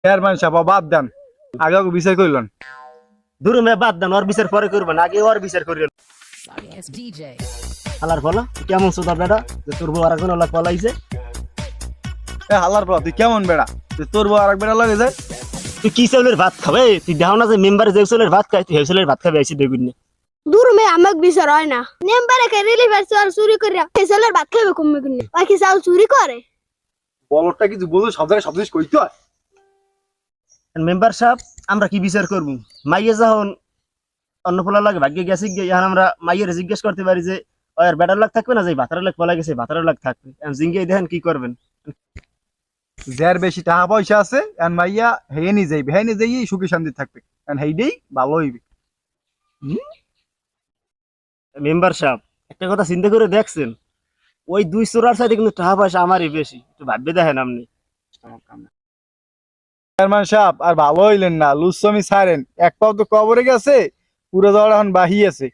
Chairman সাহেব বাদ দেন, আগে ওকে বিচার করলেন। দূর মে বাদ দেন, ওর বিচার পরে করবেন, আগে ওর বিচার করিলেন। Sorry ass DJ. হালার ফলা কেমন সুদা বেটা যে তোর বউ আর একজন ওলা পলাইছে। এ হালার পর তুই কেমন বেড়া, তুই তোর বউ আর এক বেড়া লাগে যায়। তুই কি চাউলের ভাত খাবে? তুই দেখাও না যে মেম্বারে যে চাউলের ভাত খায়, তুই সেই চাউলের ভাত খাবে আইসি বেগুন নিয়ে। দূর মে আমাক বিচার হয় না, নেম্বারে কে রিলিভার চাল চুরি করিয়া ফেসলের ভাত খাবে কমবে কিনে বাকি চাল চুরি করে। বলটা কিছু বলতো, সব জায়গায় সব জিনিস কইতে হয়। মেম্বার সাহেব আমরা কি বিচার করবো? মাইয়ে যখন অন্য পোলার লাগে ভাগ্যে গেছে গিয়ে, এখন আমরা মাইয়ের জিজ্ঞেস করতে পারি যে ওর বেটার লাগ থাকবে না, যে ভাতার লাগ পলা গেছে ভাতার লাগ থাকবে, জিঙ্গে দেখেন কি করবেন। যার বেশি টাকা পয়সা আছে এন মাইয়া হেয়ে নি যাইবে, হেয়ে নি যাই সুখী শান্তি থাকবে, এন হেইডেই ভালো হইবে। মেম্বার সাহেব একটা কথা চিন্তা করে দেখছেন, ওই দুই চোরার সাইডে কিন্তু টাকা পয়সা আমারই বেশি, একটু ভাববে দেখেন আপনি। চেয়ারম্যান সাহেব আর ভালো হইলেন না, লুচ্ছমি ছাড়েন, এক পাও তো কবরে গেছে, পুরো যাওয়ার এখন বাহি আছে।